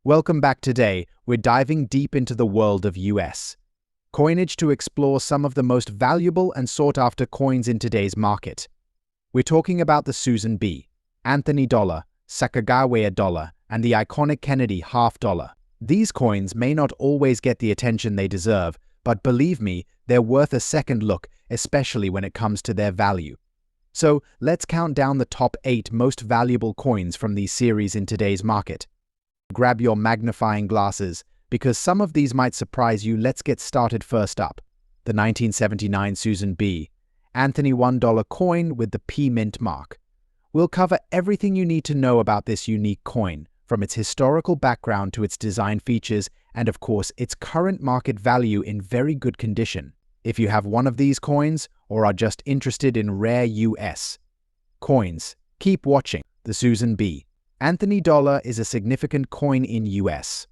Welcome back. Today, we're diving deep into the world of US coinage to explore some of the most valuable and sought-after coins in today's market. We're talking about the Susan B. Anthony Dollar, Sacagawea Dollar, and the iconic Kennedy half dollar. These coins may not always get the attention they deserve, but believe me, they're worth a second look, especially when it comes to their value. So, let's count down the top 8 most valuable coins from these series in today's market. Grab your magnifying glasses, because some of these might surprise you. Let's get started. First up, the 1979 Susan B. Anthony $1 coin with the P mint mark. We'll cover everything you need to know about this unique coin, from its historical background to its design features and, of course, its current market value in very good condition. If you have one of these coins or are just interested in rare US coins, keep watching. The Susan B. Anthony Dollar is a significant coin in US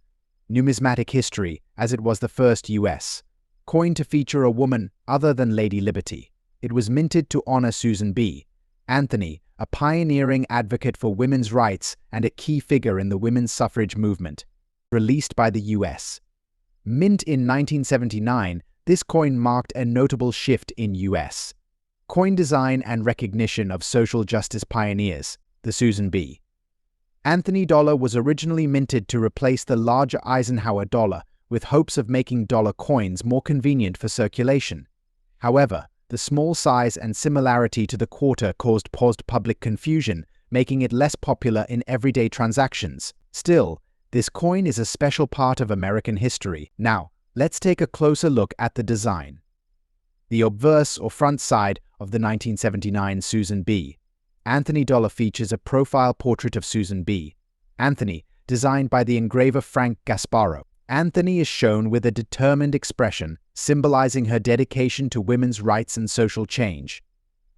numismatic history, as it was the first US coin to feature a woman other than Lady Liberty. It was minted to honor Susan B. Anthony, a pioneering advocate for women's rights and a key figure in the women's suffrage movement. Released by the US Mint in 1979, this coin marked a notable shift in US coin design and recognition of social justice pioneers. The Susan B. Anthony Dollar was originally minted to replace the larger Eisenhower dollar, with hopes of making dollar coins more convenient for circulation. However, the small size and similarity to the quarter caused public confusion, making it less popular in everyday transactions. Still, this coin is a special part of American history. Now, let's take a closer look at the design. The obverse or front side of the 1979 Susan B. Anthony Dollar features a profile portrait of Susan B. Anthony, designed by the engraver Frank Gasparo. Anthony is shown with a determined expression, symbolizing her dedication to women's rights and social change.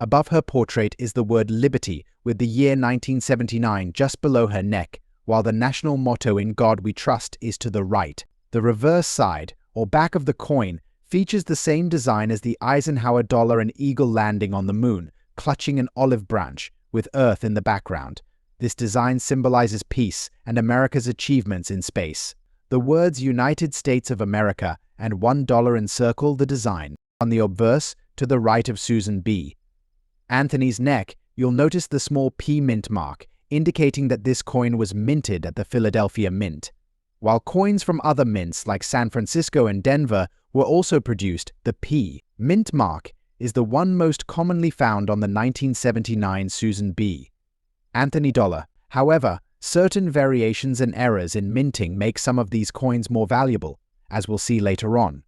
Above her portrait is the word Liberty, with the year 1979 just below her neck, while the national motto "In God We Trust" is to the right. The reverse side, or back of the coin, features the same design as the Eisenhower dollar, an eagle landing on the moon, clutching an olive branch, with Earth in the background. This design symbolizes peace and America's achievements in space. The words United States of America and $1 encircle the design. On the obverse, to the right of Susan B. Anthony's neck, you'll notice the small P mint mark, indicating that this coin was minted at the Philadelphia Mint. While coins from other mints like San Francisco and Denver were also produced, the P mint mark is the one most commonly found on the 1979 Susan B. Anthony Dollar. However, certain variations and errors in minting make some of these coins more valuable, as we'll see later on.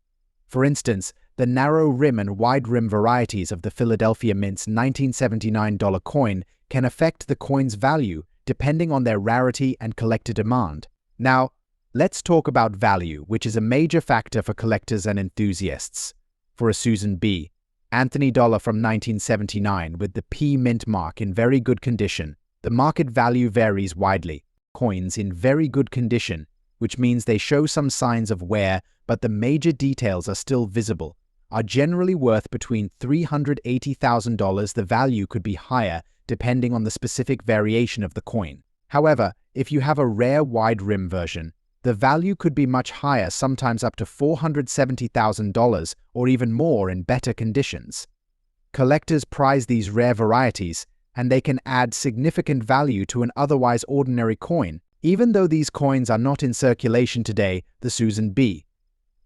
For instance, the narrow rim and wide rim varieties of the Philadelphia Mint's 1979 dollar coin can affect the coin's value depending on their rarity and collector demand. Now, let's talk about value, which is a major factor for collectors and enthusiasts. For a Susan B. Anthony Dollar from 1979 with the P mint mark in very good condition, the market value varies widely. Coins in very good condition, which means they show some signs of wear but the major details are still visible, are generally worth between $380,000. The value could be higher depending on the specific variation of the coin. However, if you have a rare wide rim version, the value could be much higher, sometimes up to $470,000 or even more in better conditions. Collectors prize these rare varieties, and they can add significant value to an otherwise ordinary coin. Even though these coins are not in circulation today, the Susan B.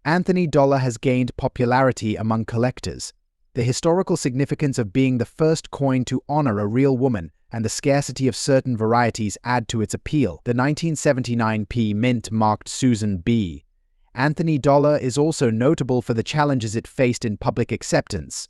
Anthony Dollar has gained popularity among collectors. The historical significance of being the first coin to honor a real woman and the scarcity of certain varieties add to its appeal. The 1979 P mint marked Susan B. Anthony Dollar is also notable for the challenges it faced in public acceptance.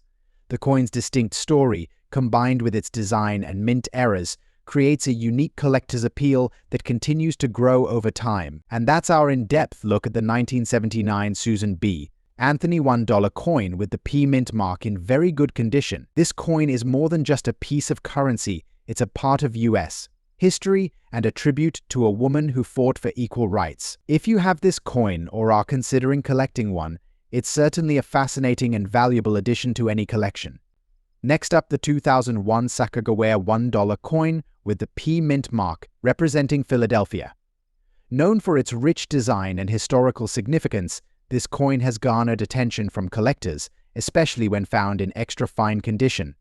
The coin's distinct story, combined with its design and mint errors, creates a unique collector's appeal that continues to grow over time. And that's our in-depth look at the 1979 Susan B. Anthony $1 coin with the P mint mark in very good condition. This coin is more than just a piece of currency. It's a part of US history and a tribute to a woman who fought for equal rights. If you have this coin or are considering collecting one, it's certainly a fascinating and valuable addition to any collection. Next up, the 2001 Sacagawea $1 coin with the P mint mark representing Philadelphia. Known for its rich design and historical significance, this coin has garnered attention from collectors, especially when found in extra fine condition.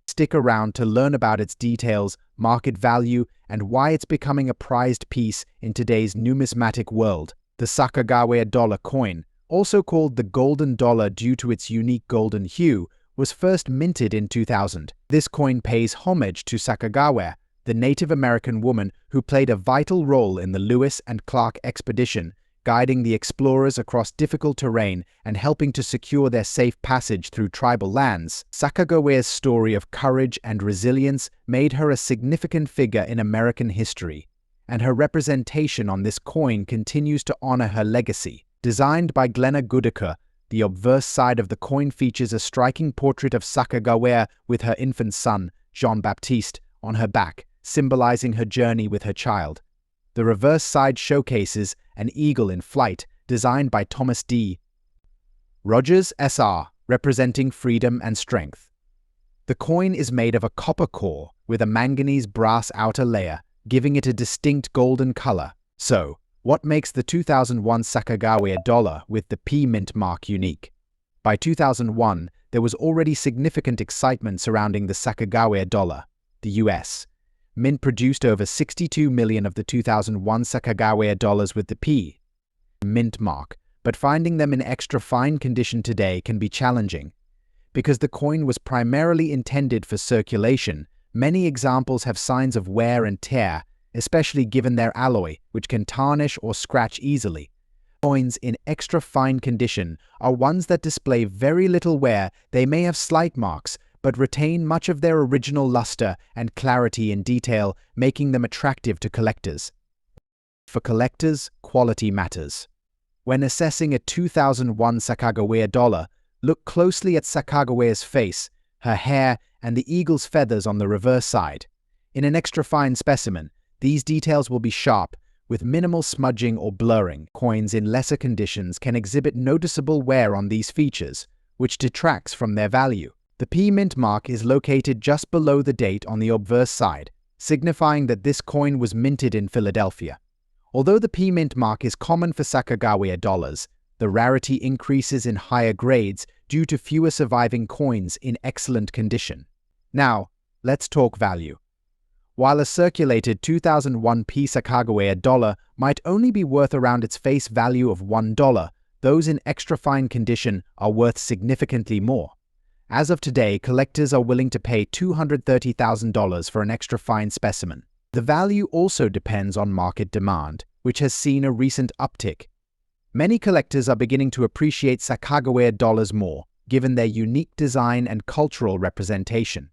Stick around to learn about its details, market value, and why it's becoming a prized piece in today's numismatic world. The Sacagawea Dollar coin, also called the Golden Dollar due to its unique golden hue, was first minted in 2000. This coin pays homage to Sacagawea, the Native American woman who played a vital role in the Lewis and Clark expedition, guiding the explorers across difficult terrain and helping to secure their safe passage through tribal lands. Sacagawea's story of courage and resilience made her a significant figure in American history, and her representation on this coin continues to honor her legacy. Designed by Glenna Goodacre, the obverse side of the coin features a striking portrait of Sacagawea with her infant son, Jean-Baptiste, on her back, symbolizing her journey with her child. The reverse side showcases an eagle in flight, designed by Thomas D. Rogers SR, representing freedom and strength. The coin is made of a copper core with a manganese brass outer layer, giving it a distinct golden color. So, what makes the 2001 Sacagawea Dollar with the P mint mark unique? By 2001, there was already significant excitement surrounding the Sacagawea Dollar. The U.S. Mint produced over 62 million of the 2001 Sacagawea dollars with the P mint mark, but finding them in extra fine condition today can be challenging. Because the coin was primarily intended for circulation, many examples have signs of wear and tear, especially given their alloy, which can tarnish or scratch easily. Coins in extra fine condition are ones that display very little wear. They may have slight marks, but retain much of their original luster and clarity in detail, making them attractive to collectors. For collectors, quality matters. When assessing a 2001 Sacagawea dollar, look closely at Sacagawea's face, her hair, and the eagle's feathers on the reverse side. In an extra fine specimen, these details will be sharp, with minimal smudging or blurring. Coins in lesser conditions can exhibit noticeable wear on these features, which detracts from their value. The P mint mark is located just below the date on the obverse side, signifying that this coin was minted in Philadelphia. Although the P mint mark is common for Sacagawea dollars, the rarity increases in higher grades due to fewer surviving coins in excellent condition. Now, let's talk value. While a circulated 2001 P Sakagawea dollar might only be worth around its face value of $1, those in extra fine condition are worth significantly more. As of today, collectors are willing to pay $230,000 for an extra fine specimen. The value also depends on market demand, which has seen a recent uptick. Many collectors are beginning to appreciate Sacagawea dollars more, given their unique design and cultural representation.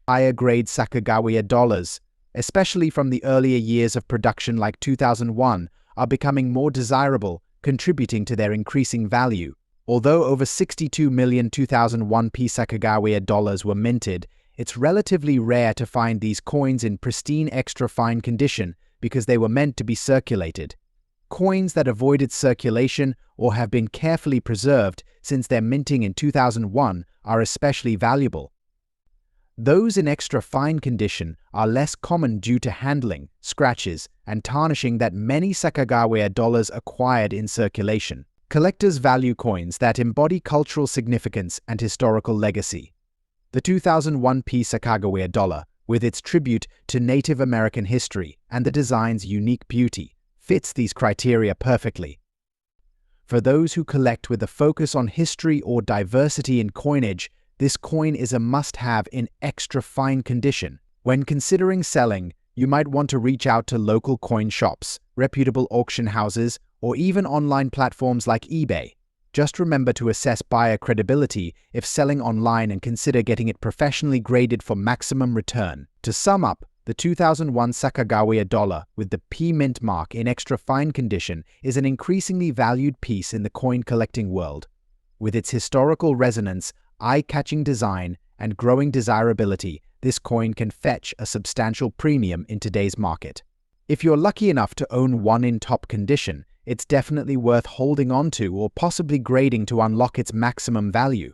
Higher-grade Sacagawea dollars, especially from the earlier years of production like 2001, are becoming more desirable, contributing to their increasing value. Although over 62 million 2001 P Sakagawea dollars were minted, it's relatively rare to find these coins in pristine extra fine condition because they were meant to be circulated. Coins that avoided circulation or have been carefully preserved since their minting in 2001 are especially valuable. Those in extra fine condition are less common due to handling, scratches, and tarnishing that many Sacagawea dollars acquired in circulation. Collectors value coins that embody cultural significance and historical legacy. The 2001 P Sakagawea Dollar, with its tribute to Native American history and the design's unique beauty, fits these criteria perfectly. For those who collect with a focus on history or diversity in coinage, this coin is a must-have in extra fine condition. When considering selling, you might want to reach out to local coin shops, reputable auction houses, or even online platforms like eBay. Just remember to assess buyer credibility if selling online and consider getting it professionally graded for maximum return. To sum up, the 2001 Sacagawea Dollar with the P mint mark in extra fine condition is an increasingly valued piece in the coin collecting world. With its historical resonance, eye-catching design, and growing desirability, this coin can fetch a substantial premium in today's market. If you're lucky enough to own one in top condition, it's definitely worth holding on to or possibly grading to unlock its maximum value.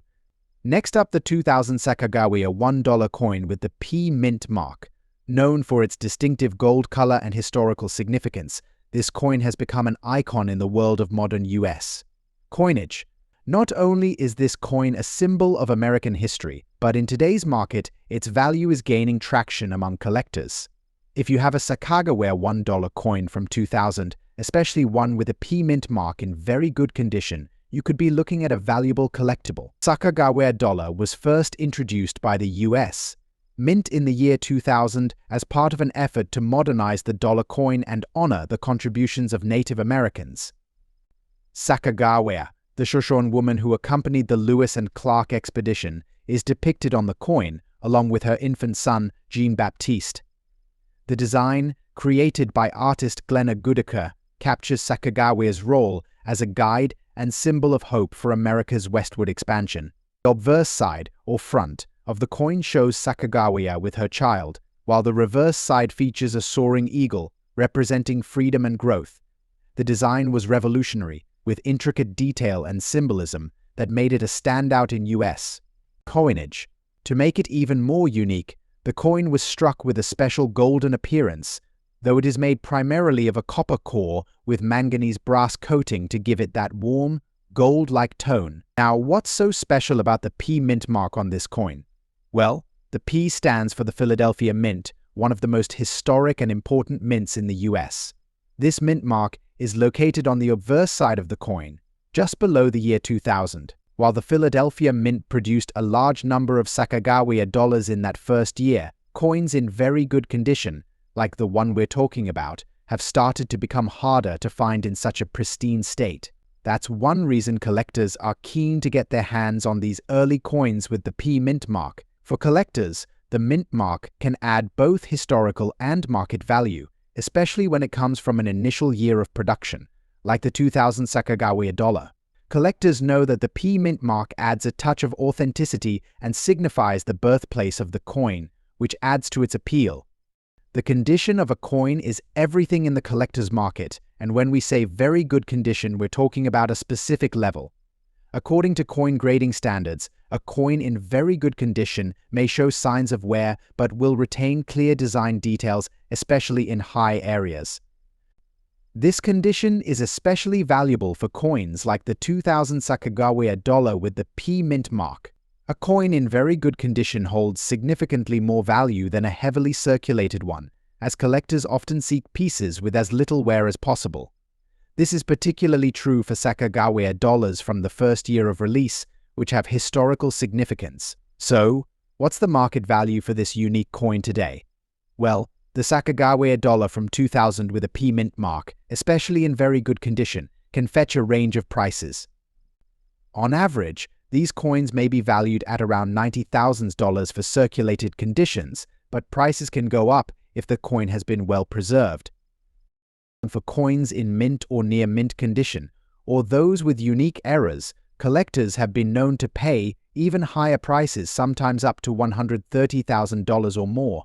Next up, the 2000 Sacagawea $1 coin with the P mint mark. Known for its distinctive gold color and historical significance, This coin has become an icon in the world of modern US coinage. Not only is this coin a symbol of American history, but in today's market, its value is gaining traction among collectors. If you have a Sacagawea $1 coin from 2000, especially one with a P mint mark in very good condition, you could be looking at a valuable collectible. Sacagawea Dollar was first introduced by the US Mint in the year 2000 as part of an effort to modernize the dollar coin and honor the contributions of Native Americans. Sacagawea, the Shoshone woman who accompanied the Lewis and Clark expedition, is depicted on the coin, along with her infant son, Jean-Baptiste. The design, created by artist Glenna Goodacre, captures Sacagawea's role as a guide and symbol of hope for America's westward expansion. The obverse side, or front, of the coin shows Sacagawea with her child, while the reverse side features a soaring eagle, representing freedom and growth. The design was revolutionary, with intricate detail and symbolism that made it a standout in US coinage. To make it even more unique, the coin was struck with a special golden appearance, though it is made primarily of a copper core with manganese brass coating to give it that warm, gold-like tone. Now, what's so special about the P mint mark on this coin? Well, the P stands for the Philadelphia Mint, one of the most historic and important mints in the US. This mint mark is located on the obverse side of the coin, just below the year 2000. While the Philadelphia Mint produced a large number of Sacagawea dollars in that first year, coins in very good condition, like the one we're talking about, have started to become harder to find in such a pristine state. That's one reason collectors are keen to get their hands on these early coins with the P mint mark. For collectors, the mint mark can add both historical and market value, especially when it comes from an initial year of production, like the 2000 Sacagawea Dollar. Collectors know that the P mint mark adds a touch of authenticity and signifies the birthplace of the coin, which adds to its appeal. The condition of a coin is everything in the collector's market, and when we say very good condition, we're talking about a specific level. According to coin grading standards, a coin in very good condition may show signs of wear but will retain clear design details, especially in high areas. This condition is especially valuable for coins like the 2000 Sacagawea Dollar with the P mint mark. A coin in very good condition holds significantly more value than a heavily circulated one, as collectors often seek pieces with as little wear as possible. This is particularly true for Sacagawea dollars from the first year of release, which have historical significance. So, what's the market value for this unique coin today? Well, the Sacagawea Dollar from 2000 with a P mint mark, especially in very good condition, can fetch a range of prices. On average, these coins may be valued at around $90,000 for circulated conditions, but prices can go up if the coin has been well preserved. For coins in mint or near mint condition, or those with unique errors, collectors have been known to pay even higher prices, sometimes up to $130,000 or more.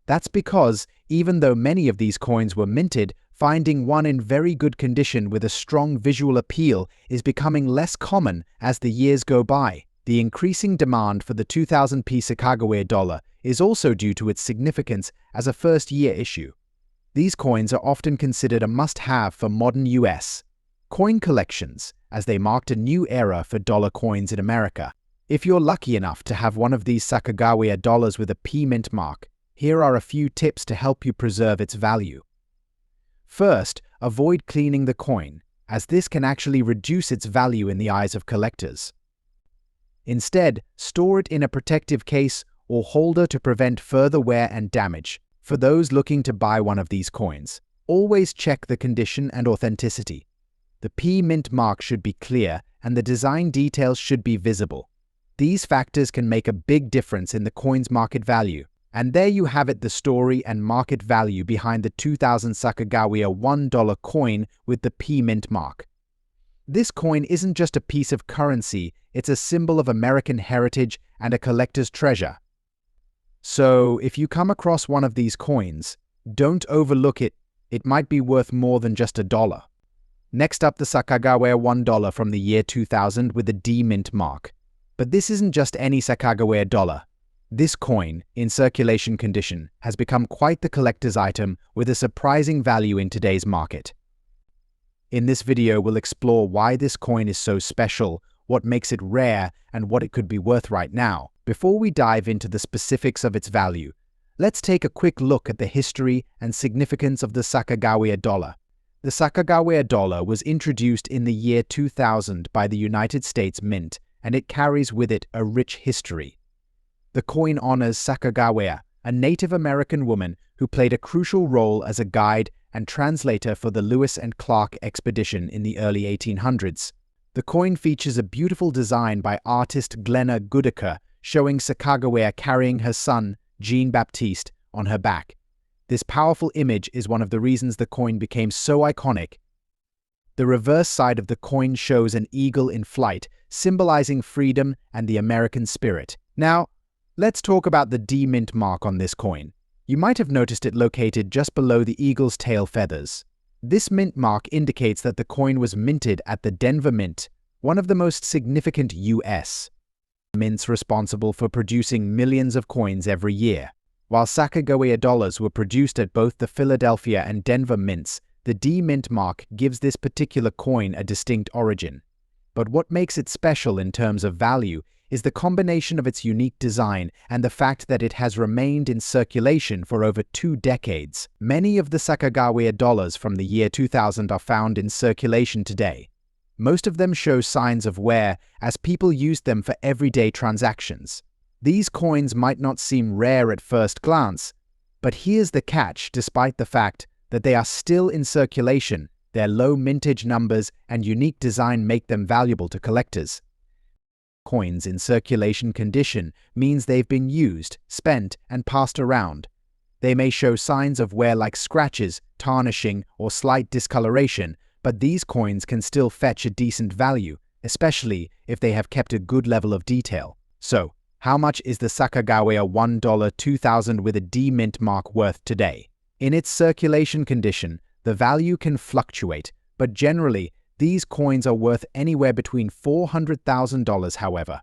That's because, even though many of these coins were minted, finding one in very good condition with a strong visual appeal is becoming less common as the years go by. The increasing demand for the 2000 P Sakagawea Dollar is also due to its significance as a first-year issue. These coins are often considered a must-have for modern US coin collections, as they marked a new era for dollar coins in America. If you're lucky enough to have one of these Sacagawea dollars with a P mint mark, here are a few tips to help you preserve its value. First, avoid cleaning the coin, as this can actually reduce its value in the eyes of collectors. Instead, store it in a protective case or holder to prevent further wear and damage. For those looking to buy one of these coins, always check the condition and authenticity. The P mint mark should be clear and the design details should be visible. These factors can make a big difference in the coin's market value. And there you have it, the story and market value behind the 2000 Sacagawea $1 coin with the P mint mark. This coin isn't just a piece of currency, it's a symbol of American heritage and a collector's treasure. So, if you come across one of these coins, don't overlook it. It might be worth more than just $1. Next up, the Sacagawea $1 from the year 2000 with the D mint mark. But this isn't just any Sacagawea dollar. This coin, in circulation condition, has become quite the collector's item with a surprising value in today's market. In this video, we'll explore why this coin is so special, what makes it rare, and what it could be worth right now. Before we dive into the specifics of its value, let's take a quick look at the history and significance of the Sacagawea dollar. The Sacagawea dollar was introduced in the year 2000 by the United States Mint, and it carries with it a rich history. The coin honors Sacagawea, a Native American woman who played a crucial role as a guide and translator for the Lewis and Clark expedition in the early 1800s. The coin features a beautiful design by artist Glenna Goodacre, showing Sacagawea carrying her son, Jean-Baptiste, on her back. This powerful image is one of the reasons the coin became so iconic. The reverse side of the coin shows an eagle in flight, symbolizing freedom and the American spirit. Now, let's talk about the D mint mark on this coin. You might have noticed it located just below the eagle's tail feathers. This mint mark indicates that the coin was minted at the Denver Mint, one of the most significant U.S. mints responsible for producing millions of coins every year. While Sacagawea dollars were produced at both the Philadelphia and Denver mints, the D mint mark gives this particular coin a distinct origin. But what makes it special in terms of value is the combination of its unique design and the fact that it has remained in circulation for over 2 decades. Many of the Sacagawea dollars from the year 2000 are found in circulation today. Most of them show signs of wear as people use them for everyday transactions. These coins might not seem rare at first glance, but here's the catch: despite the fact that they are still in circulation, their low mintage numbers and unique design make them valuable to collectors. Coins in circulation condition means they've been used, spent, and passed around. They may show signs of wear like scratches, tarnishing, or slight discoloration, but these coins can still fetch a decent value, especially if they have kept a good level of detail. So, how much is the Sacagawea $1 2000 with a D mint mark worth today? In its circulation condition, the value can fluctuate, but generally, these coins are worth anywhere between $400,000, however.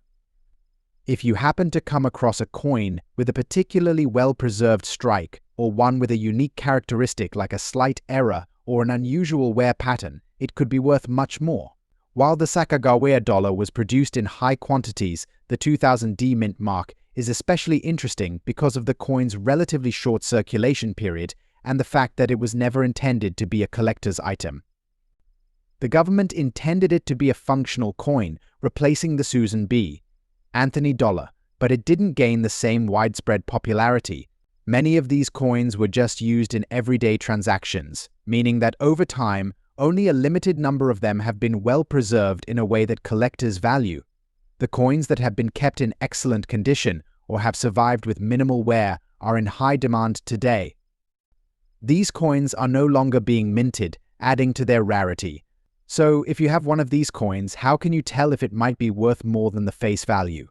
If you happen to come across a coin with a particularly well-preserved strike, or one with a unique characteristic like a slight error or an unusual wear pattern, it could be worth much more. While the Sacagawea dollar was produced in high quantities, the 2000 D mint mark is especially interesting because of the coin's relatively short circulation period and the fact that it was never intended to be a collector's item. The government intended it to be a functional coin, replacing the Susan B. Anthony dollar, but it didn't gain the same widespread popularity. Many of these coins were just used in everyday transactions, meaning that over time, only a limited number of them have been well preserved in a way that collectors value. The coins that have been kept in excellent condition or have survived with minimal wear are in high demand today. These coins are no longer being minted, adding to their rarity. So, if you have one of these coins, how can you tell if it might be worth more than the face value?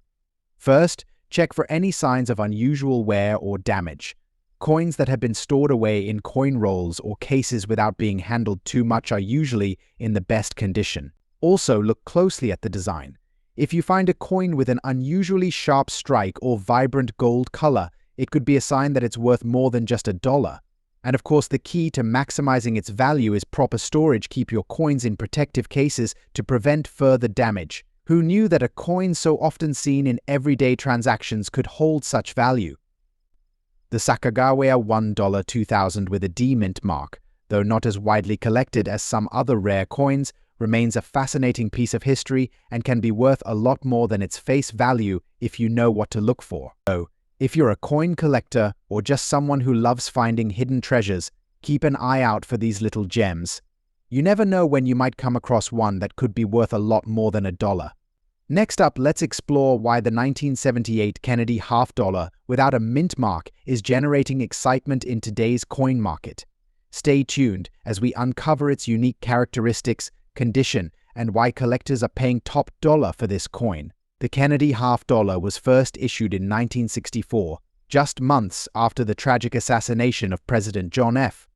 First, check for any signs of unusual wear or damage. Coins that have been stored away in coin rolls or cases without being handled too much are usually in the best condition. Also, look closely at the design. If you find a coin with an unusually sharp strike or vibrant gold color, it could be a sign that it's worth more than just $1. And of course, the key to maximizing its value is proper storage. Keep your coins in protective cases to prevent further damage. Who knew that a coin so often seen in everyday transactions could hold such value? The Sacagawea $1 2000 with a D mint mark, though not as widely collected as some other rare coins, remains a fascinating piece of history and can be worth a lot more than its face value if you know what to look for. So, if you're a coin collector or just someone who loves finding hidden treasures, keep an eye out for these little gems. You never know when you might come across one that could be worth a lot more than $1. Next up, let's explore why the 1978 Kennedy half dollar without a mint mark is generating excitement in today's coin market. Stay tuned as we uncover its unique characteristics, condition, and why collectors are paying top dollar for this coin. The Kennedy half dollar was first issued in 1964, just months after the tragic assassination of President John F.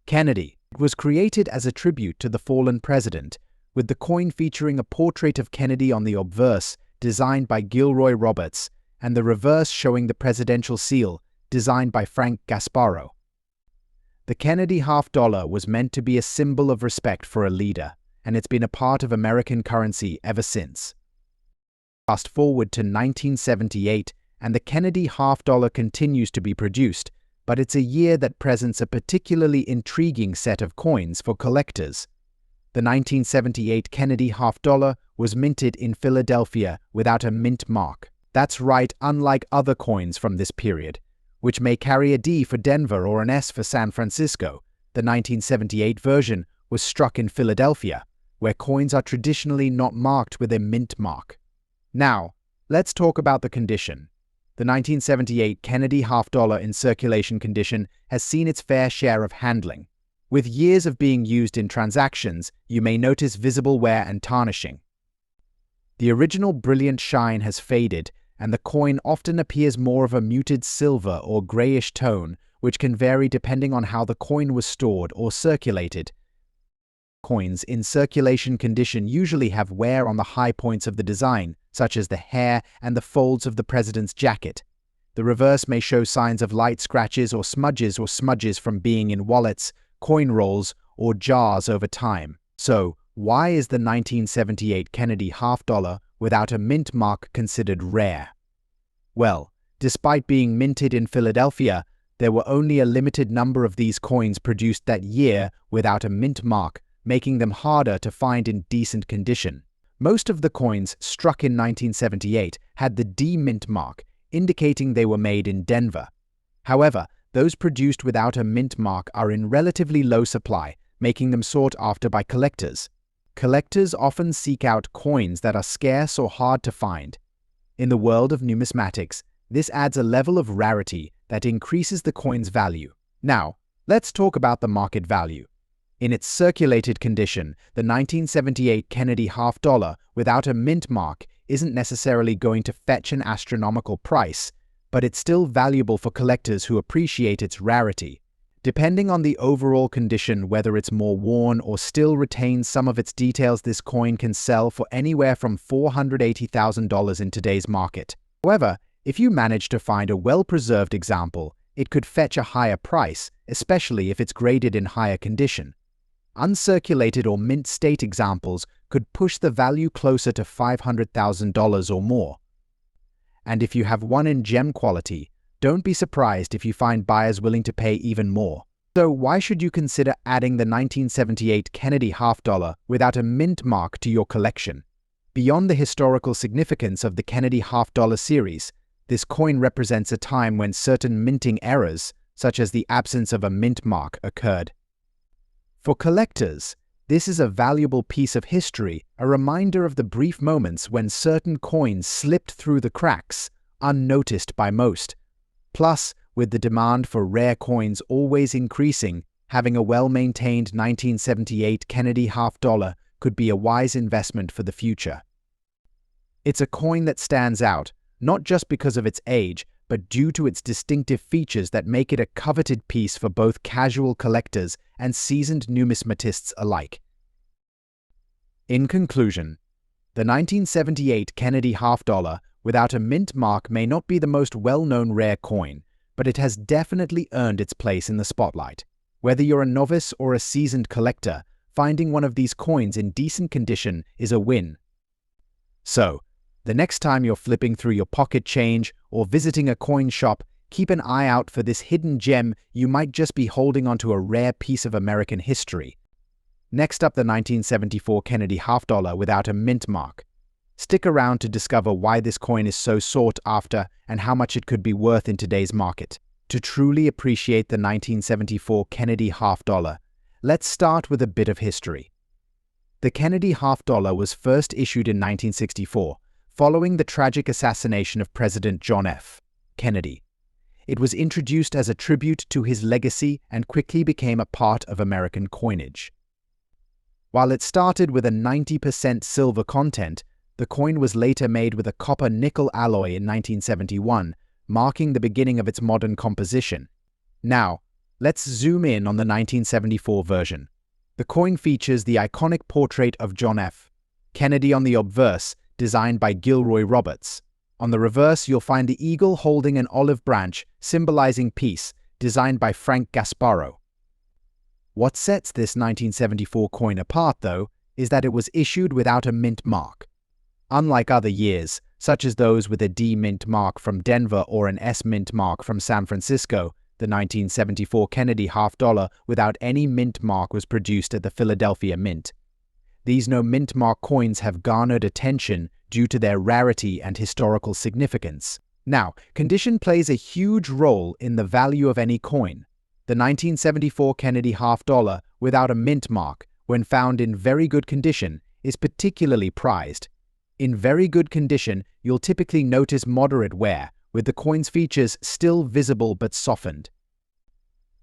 Kennedy. It was created as a tribute to the fallen president, with the coin featuring a portrait of Kennedy on the obverse, designed by Gilroy Roberts, and the reverse showing the presidential seal, designed by Frank Gasparro. The Kennedy $50 was meant to be a symbol of respect for a leader, and it's been a part of American currency ever since. Fast forward to 1978, and the Kennedy $50 continues to be produced, but it's a year that presents a particularly intriguing set of coins for collectors. The 1978 Kennedy $50 was minted in Philadelphia without a mint mark. That's right, unlike other coins from this period, which may carry a D for Denver or an S for San Francisco. The 1978 version was struck in Philadelphia, where coins are traditionally not marked with a mint mark. Now, let's talk about the condition. The 1978 Kennedy $50 in circulation condition has seen its fair share of handling. With years of being used in transactions, you may notice visible wear and tarnishing. The original brilliant shine has faded, and the coin often appears more of a muted silver or grayish tone, which can vary depending on how the coin was stored or circulated. Coins in circulation condition usually have wear on the high points of the design, such as the hair and the folds of the president's jacket. The reverse may show signs of light scratches or smudges from being in wallets, coin rolls, or jars over time. So, why is the 1978 Kennedy $50 without a mint mark considered rare? Well, despite being minted in Philadelphia, there were only a limited number of these coins produced that year without a mint mark, making them harder to find in decent condition. Most of the coins struck in 1978 had the D mint mark, indicating they were made in Denver. However, those produced without a mint mark are in relatively low supply, making them sought after by collectors. Collectors often seek out coins that are scarce or hard to find. In the world of numismatics, this adds a level of rarity that increases the coin's value. Now, let's talk about the market value. In its circulated condition, the 1978 Kennedy $50 without a mint mark isn't necessarily going to fetch an astronomical price, but it's still valuable for collectors who appreciate its rarity. Depending on the overall condition, whether it's more worn or still retains some of its details, this coin can sell for anywhere from $480,000 in today's market. However, if you manage to find a well-preserved example, it could fetch a higher price, especially if it's graded in higher condition. Uncirculated or mint state examples could push the value closer to $500,000 or more. And if you have one in gem quality, don't be surprised if you find buyers willing to pay even more. So why should you consider adding the 1978 Kennedy $50 without a mint mark to your collection? Beyond the historical significance of the Kennedy $50 series, this coin represents a time when certain minting errors, such as the absence of a mint mark, occurred. For collectors, this is a valuable piece of history, a reminder of the brief moments when certain coins slipped through the cracks, unnoticed by most. Plus, with the demand for rare coins always increasing, having a well-maintained 1978 Kennedy $50 could be a wise investment for the future. It's a coin that stands out, not just because of its age, but due to its distinctive features that make it a coveted piece for both casual collectors and seasoned numismatists alike. In conclusion, the 1978 Kennedy $50 without a mint mark may not be the most well-known rare coin, but it has definitely earned its place in the spotlight. Whether you're a novice or a seasoned collector, finding one of these coins in decent condition is a win. So, the next time you're flipping through your pocket change or visiting a coin shop, keep an eye out for this hidden gem. You might just be holding onto a rare piece of American history. Next up, the 1974 Kennedy $50 without a mint mark. Stick around to discover why this coin is so sought after and how much it could be worth in today's market. To truly appreciate the 1974 Kennedy $50, let's start with a bit of history. The Kennedy $50 was first issued in 1964, following the tragic assassination of President John F. Kennedy. It was introduced as a tribute to his legacy and quickly became a part of American coinage. While it started with a 90% silver content, the coin was later made with a copper-nickel alloy in 1971, marking the beginning of its modern composition. Now, let's zoom in on the 1974 version. The coin features the iconic portrait of John F. Kennedy on the obverse, designed by Gilroy Roberts. On the reverse, you'll find the eagle holding an olive branch, symbolizing peace, designed by Frank Gasparro. What sets this 1974 coin apart, though, is that it was issued without a mint mark. Unlike other years, such as those with a D mint mark from Denver or an S mint mark from San Francisco, the 1974 Kennedy half-dollar without any mint mark was produced at the Philadelphia Mint. These no mint mark coins have garnered attention due to their rarity and historical significance. Now, condition plays a huge role in the value of any coin. The 1974 Kennedy half-dollar without a mint mark, when found in very good condition, is particularly prized. In very good condition, you'll typically notice moderate wear, with the coin's features still visible but softened.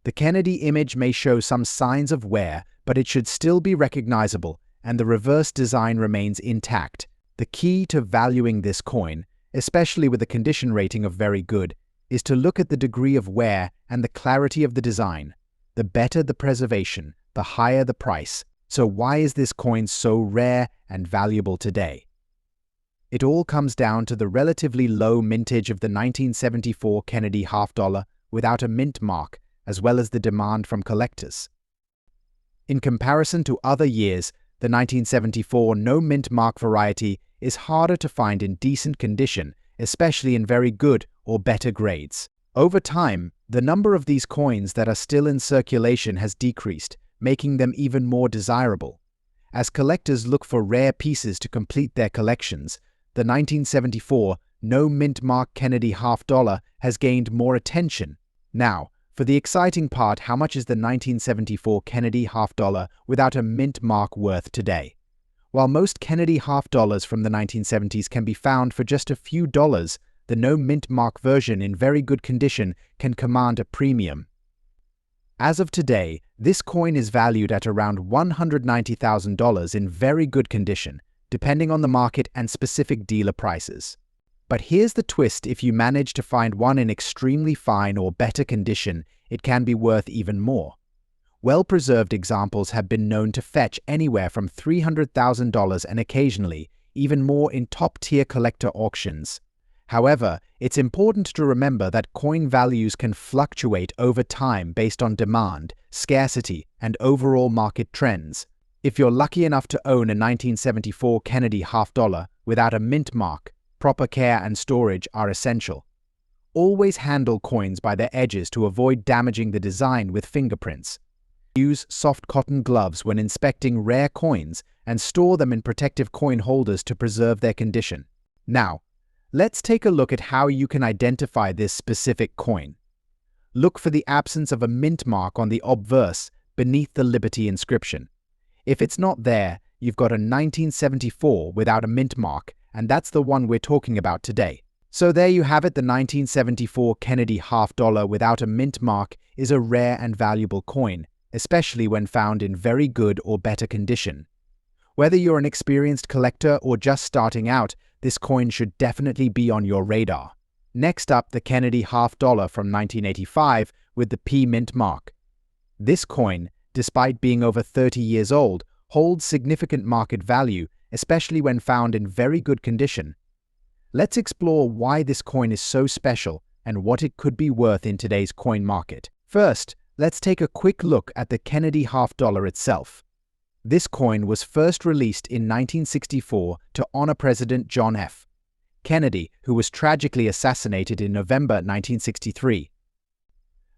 The Kennedy image may show some signs of wear, but it should still be recognizable, and the reverse design remains intact. The key to valuing this coin, especially with a condition rating of very good, is to look at the degree of wear and the clarity of the design. The better the preservation, the higher the price. So why is this coin so rare and valuable today? It all comes down to the relatively low mintage of the 1974 Kennedy half-dollar without a mint mark, as well as the demand from collectors. In comparison to other years, the 1974 no mint mark variety is harder to find in decent condition, especially in very good or better grades. Over time, the number of these coins that are still in circulation has decreased, making them even more desirable. As collectors look for rare pieces to complete their collections, the 1974 no mint mark Kennedy half-dollar has gained more attention. Now, for the exciting part, how much is the 1974 Kennedy half-dollar without a mint mark worth today? While most Kennedy half-dollars from the 1970s can be found for just a few dollars, the no mint mark version in very good condition can command a premium. As of today, this coin is valued at around $190,000 in very good condition, depending on the market and specific dealer prices. But here's the twist: if you manage to find one in extremely fine or better condition, it can be worth even more. Well-preserved examples have been known to fetch anywhere from $300,000 and occasionally even more in top-tier collector auctions. However, it's important to remember that coin values can fluctuate over time based on demand, scarcity, and overall market trends. If you're lucky enough to own a 1974 Kennedy half-dollar without a mint mark, proper care and storage are essential. Always handle coins by their edges to avoid damaging the design with fingerprints. Use soft cotton gloves when inspecting rare coins and store them in protective coin holders to preserve their condition. Now, let's take a look at how you can identify this specific coin. Look for the absence of a mint mark on the obverse beneath the Liberty inscription. If it's not there, you've got a 1974 without a mint mark, and that's the one we're talking about today. So there you have it. The 1974 Kennedy half-dollar without a mint mark is a rare and valuable coin, especially when found in very good or better condition. Whether you're an experienced collector or just starting out, this coin should definitely be on your radar. Next up, the Kennedy half-dollar from 1985 with the P mint mark. This coin, despite being over 30 years old, holds significant market value, especially when found in very good condition. Let's explore why this coin is so special and what it could be worth in today's coin market. First, let's take a quick look at the Kennedy half-dollar itself. This coin was first released in 1964 to honor President John F. Kennedy, who was tragically assassinated in November 1963.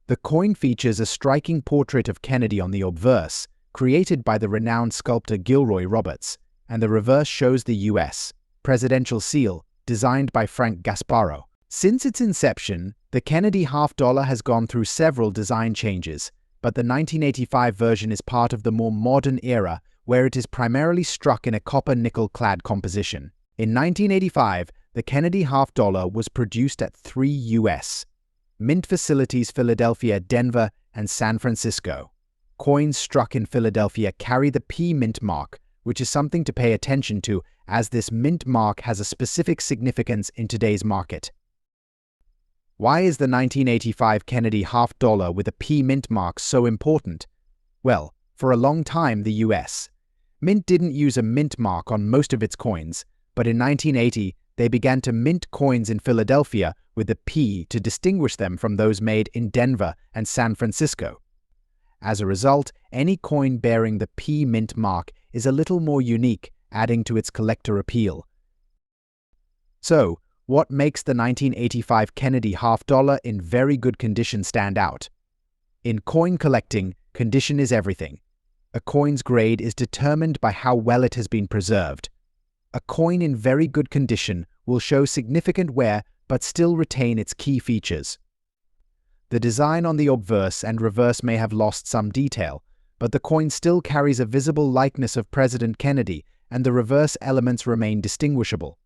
The coin features a striking portrait of Kennedy on the obverse, created by the renowned sculptor Gilroy Roberts, and the reverse shows the U.S. presidential seal, designed by Frank Gasparro. Since its inception, the Kennedy half-dollar has gone through several design changes, but the 1985 version is part of the more modern era, where it is primarily struck in a copper-nickel-clad composition. In 1985, the Kennedy half-dollar was produced at 3 U.S. mint facilities: Philadelphia, Denver, and San Francisco. Coins struck in Philadelphia carry the P mint mark, which is something to pay attention to, as this mint mark has a specific significance in today's market. Why is the 1985 Kennedy half-dollar with a P mint mark so important? Well, for a long time the U.S. Mint didn't use a mint mark on most of its coins, but in 1980 they began to mint coins in Philadelphia with the P to distinguish them from those made in Denver and San Francisco. As a result, any coin bearing the P mint mark is a little more unique, adding to its collector appeal. So, what makes the 1985 Kennedy half dollar in very good condition stand out? In coin collecting, condition is everything. A coin's grade is determined by how well it has been preserved. A coin in very good condition will show significant wear but still retain its key features. The design on the obverse and reverse may have lost some detail, but the coin still carries a visible likeness of President Kennedy, and the reverse elements remain distinguishable.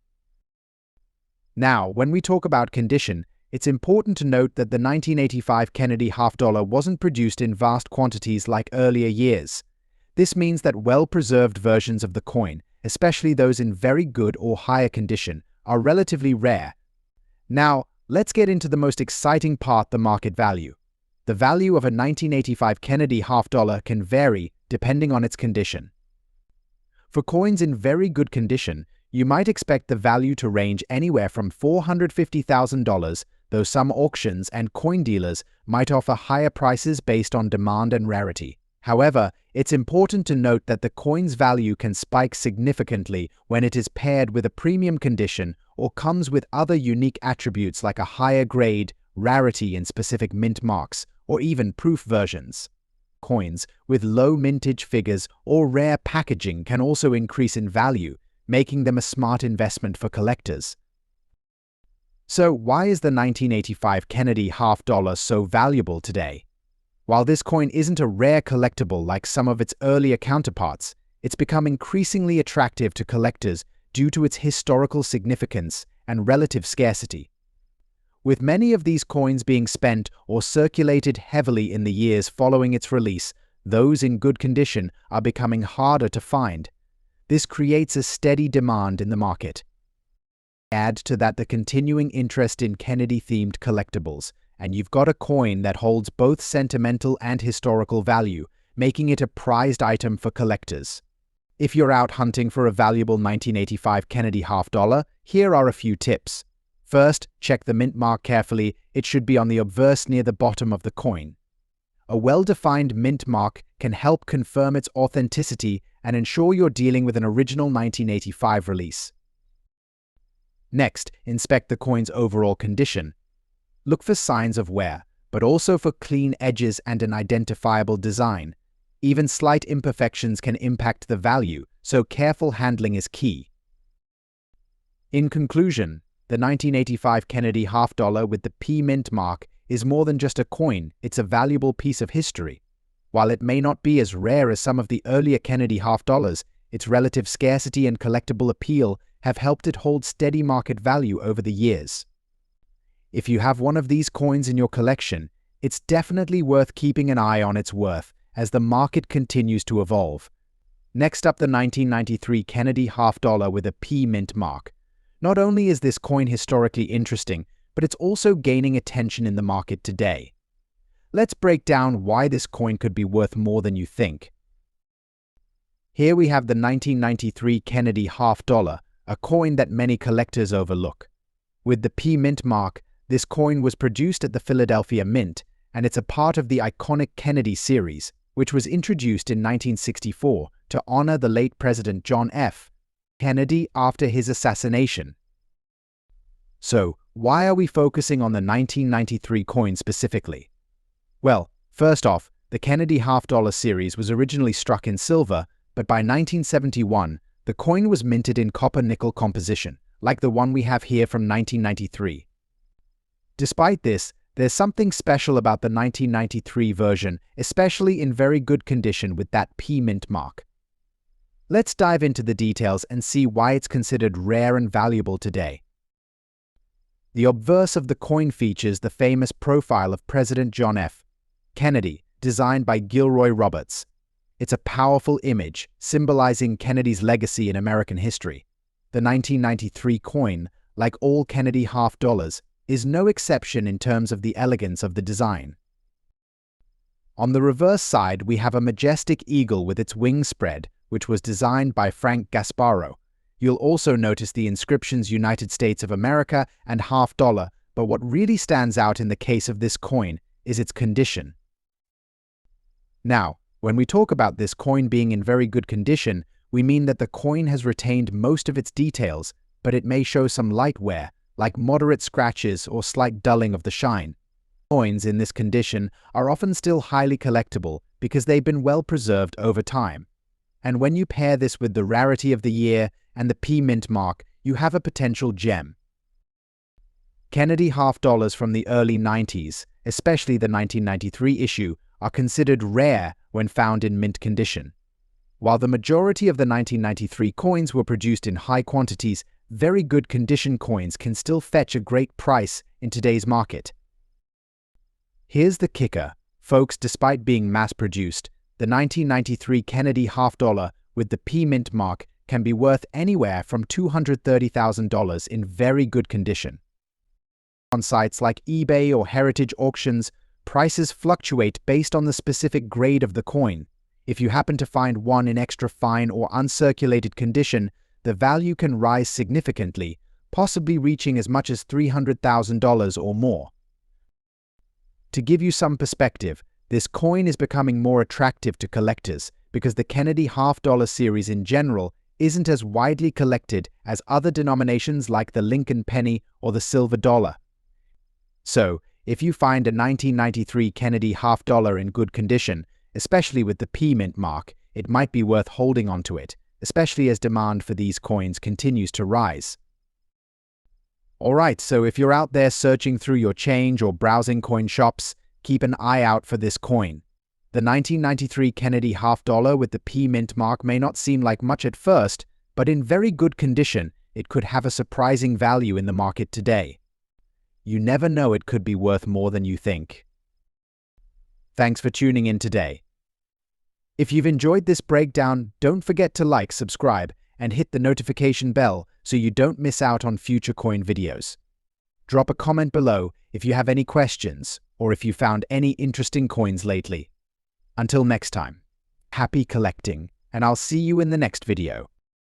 Now, when we talk about condition, it's important to note that the 1985 Kennedy half dollar wasn't produced in vast quantities like earlier years. This means that well-preserved versions of the coin, especially those in very good or higher condition, are relatively rare. Now, let's get into the most exciting part, the market value. The value of a 1985 Kennedy half dollar can vary depending on its condition. For coins in very good condition, you might expect the value to range anywhere from $450,000, though some auctions and coin dealers might offer higher prices based on demand and rarity. However, it's important to note that the coin's value can spike significantly when it is paired with a premium condition or comes with other unique attributes like a higher grade, rarity in specific mint marks, or even proof versions. Coins with low mintage figures or rare packaging can also increase in value, making them a smart investment for collectors. So, why is the 1985 Kennedy half dollar so valuable today? While this coin isn't a rare collectible like some of its earlier counterparts, it's become increasingly attractive to collectors due to its historical significance and relative scarcity. With many of these coins being spent or circulated heavily in the years following its release, those in good condition are becoming harder to find. This creates a steady demand in the market. Add to that the continuing interest in Kennedy-themed collectibles, and you've got a coin that holds both sentimental and historical value, making it a prized item for collectors. If you're out hunting for a valuable 1985 Kennedy half dollar, here are a few tips. First, check the mint mark carefully. It should be on the obverse near the bottom of the coin. A well-defined mint mark can help confirm its authenticity and ensure you're dealing with an original 1985 release. Next, inspect the coin's overall condition. Look for signs of wear, but also for clean edges and an identifiable design. Even slight imperfections can impact the value, so careful handling is key. In conclusion, the 1985 Kennedy half dollar with the P mint mark is more than just a coin, it's a valuable piece of history. While it may not be as rare as some of the earlier Kennedy half dollars, its relative scarcity and collectible appeal have helped it hold steady market value over the years. If you have one of these coins in your collection, it's definitely worth keeping an eye on its worth as the market continues to evolve. Next up, the 1993 Kennedy half dollar with a P mint mark. Not only is this coin historically interesting, but it's also gaining attention in the market today. Let's break down why this coin could be worth more than you think. Here we have the 1993 Kennedy half dollar, a coin that many collectors overlook. With the P mint mark, this coin was produced at the Philadelphia Mint, and it's a part of the iconic Kennedy series, which was introduced in 1964 to honor the late President John F. Kennedy after his assassination. So, why are we focusing on the 1993 coin specifically? Well, first off, the Kennedy half dollar series was originally struck in silver, but by 1971, the coin was minted in copper-nickel composition, like the one we have here from 1993. Despite this, there's something special about the 1993 version, especially in very good condition with that P mint mark. Let's dive into the details and see why it's considered rare and valuable today. The obverse of the coin features the famous profile of President John F. Kennedy, designed by Gilroy Roberts. It's a powerful image, symbolizing Kennedy's legacy in American history. The 1993 coin, like all Kennedy half dollars, is no exception in terms of the elegance of the design. On the reverse side, we have a majestic eagle with its wings spread, which was designed by Frank Gasparo. You'll also notice the inscriptions United States of America and half dollar, but what really stands out in the case of this coin is its condition. Now, when we talk about this coin being in very good condition, we mean that the coin has retained most of its details, but it may show some light wear, like moderate scratches or slight dulling of the shine. Coins in this condition are often still highly collectible because they've been well preserved over time. And when you pair this with the rarity of the year and the P mint mark, you have a potential gem. Kennedy half dollars from the early 90s, especially the 1993 issue, are considered rare when found in mint condition. While the majority of the 1993 coins were produced in high quantities, very good condition coins can still fetch a great price in today's market. Here's the kicker, folks. Despite being mass-produced, the 1993 Kennedy half dollar with the P mint mark can be worth anywhere from $230,000 in very good condition. On sites like eBay or heritage auctions, prices fluctuate based on the specific grade of the coin. If you happen to find one in extra fine or uncirculated condition, the value can rise significantly, possibly reaching as much as $300,000 or more. To give you some perspective, this coin is becoming more attractive to collectors because the Kennedy half dollar series in general isn't as widely collected as other denominations like the Lincoln penny or the silver dollar. So, if you find a 1993 Kennedy half dollar in good condition, especially with the P mint mark, it might be worth holding onto it, especially as demand for these coins continues to rise. Alright, so if you're out there searching through your change or browsing coin shops, keep an eye out for this coin. The 1993 Kennedy half dollar with the P mint mark may not seem like much at first, but in very good condition, it could have a surprising value in the market today. You never know, it could be worth more than you think. Thanks for tuning in today. If you've enjoyed this breakdown, don't forget to like, subscribe, and hit the notification bell so you don't miss out on future coin videos. Drop a comment below if you have any questions or if you found any interesting coins lately. Until next time, happy collecting, and I'll see you in the next video.